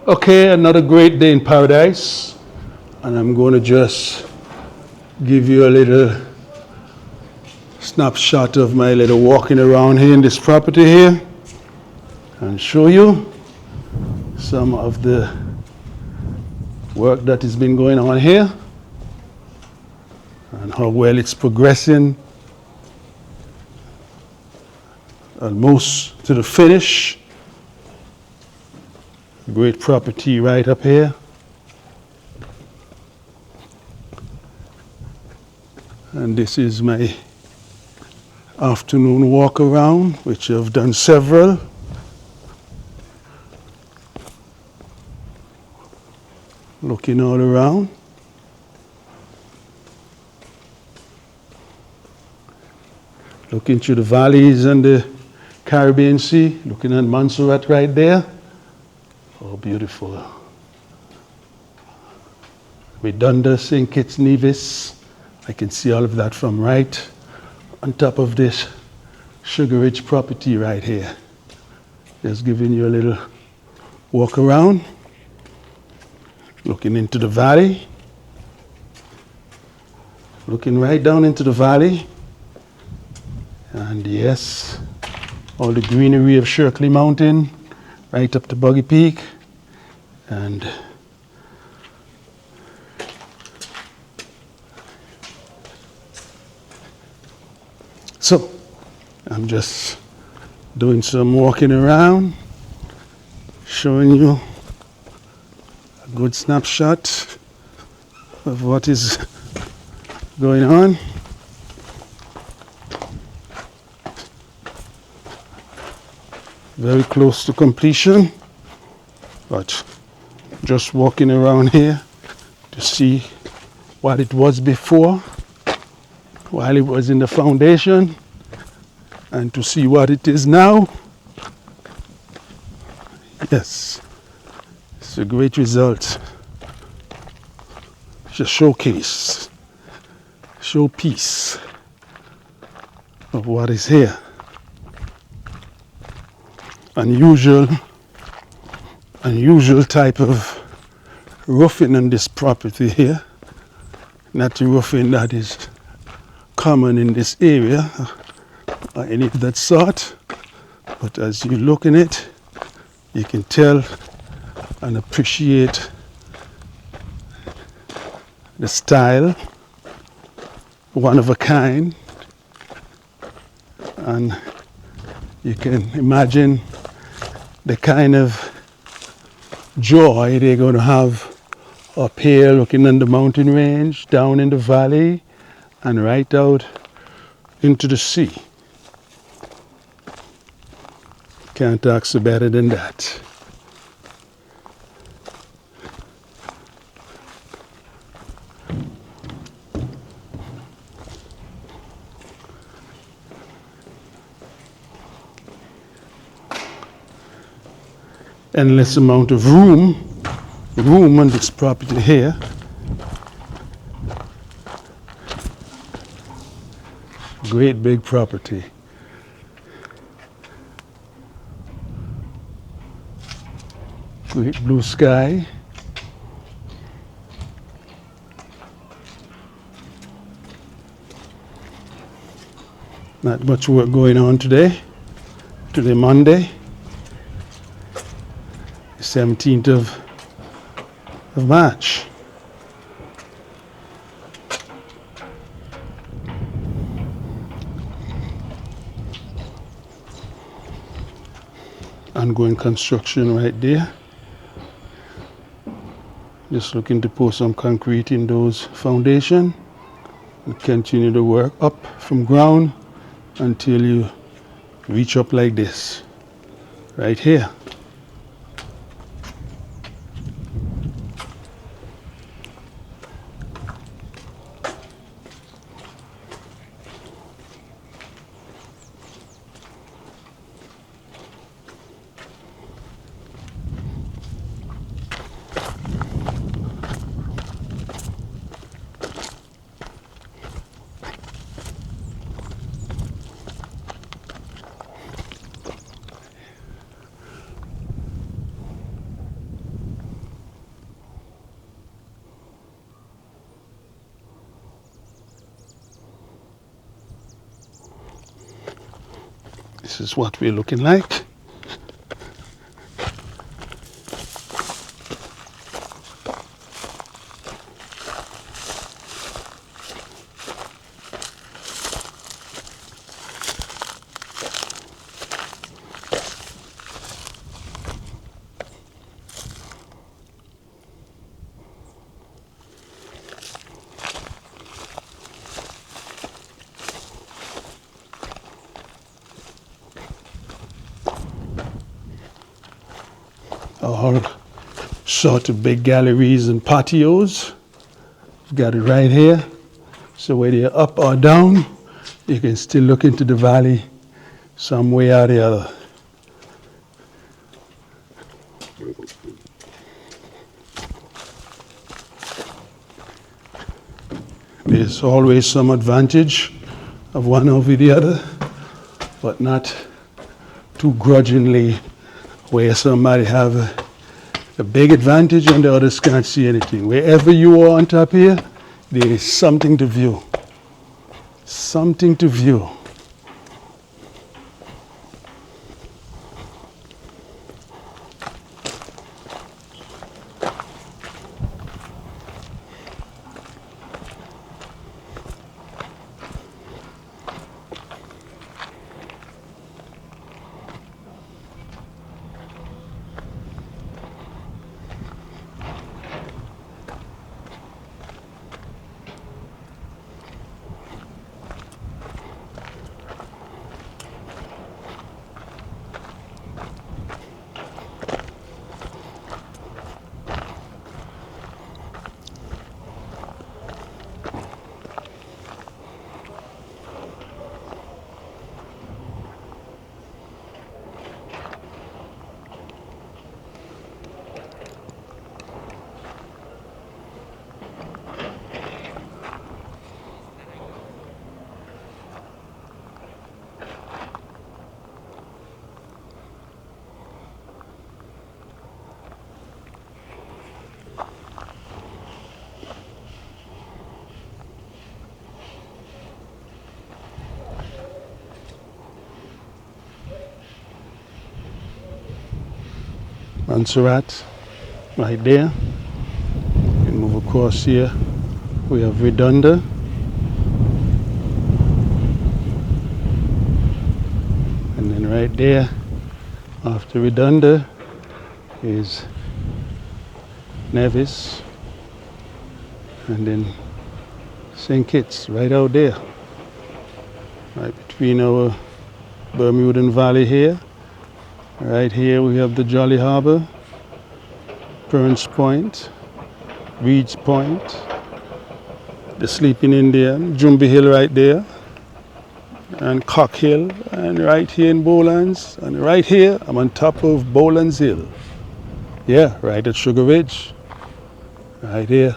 Okay, another great day in paradise, and I'm going to just give you a little snapshot of my little walking around here in this property here and show you some of the work that has been going on here and how well it's progressing, almost to the finish. Great property right up here. And this is my afternoon walk around, which I've done several. Looking all around. Looking through the valleys and the Caribbean Sea, looking at Montserrat right there. Oh, beautiful. Redonda, St. Kitts Nevis. I can see all of that from right on top of this Sugaridge property right here. Just giving you a little walk around. Looking into the valley. Looking right down into the valley. And yes, all the greenery of Shirkley Mountain, right up to Buggy Peak. And so, I'm just doing some walking around, showing you a good snapshot of what is going on. Very close to completion, but just walking around here to see what it was before, while it was in the foundation, and to see what it is now. Yes, it's a great result. It's a showpiece of what is here. Unusual type of roofing on this property here. Not the roofing that is common in this area or any of that sort, but as you look in it, you can tell and appreciate the style, one of a kind, and you can imagine the kind of joy they're going to have up here looking on the mountain range, down in the valley, and right out into the sea. Can't ask better than that. Endless amount of room on this property here. Great big property. Great blue sky. Not much work going on today. Today Monday. 17th of March. Ongoing construction right there. Just looking to pour some concrete in those foundation and continue the work up from ground until you reach up like this, right here. This is what we're looking like. All sort of big galleries and patios. You've got it right here. So whether you're up or down, you can still look into the valley some way or the other. There's always some advantage of one over the other, but not too grudgingly where somebody have a big advantage and the others can't see anything. Wherever you are on top here, there is something to view. Something to view. Montserrat, right there. And move across here. We have Redonda. And then right there, after Redonda, is Nevis. And then St. Kitts, right out there. Right between our Bermudan Valley here. Right here we have the Jolly Harbor, Burns Point, Reeds Point, the Sleeping Indian, Jumbi Hill right there, and Cock Hill, and right here in Bowlands, and right here I'm on top of Bowlands Hill. Yeah, right at Sugar Ridge, right here.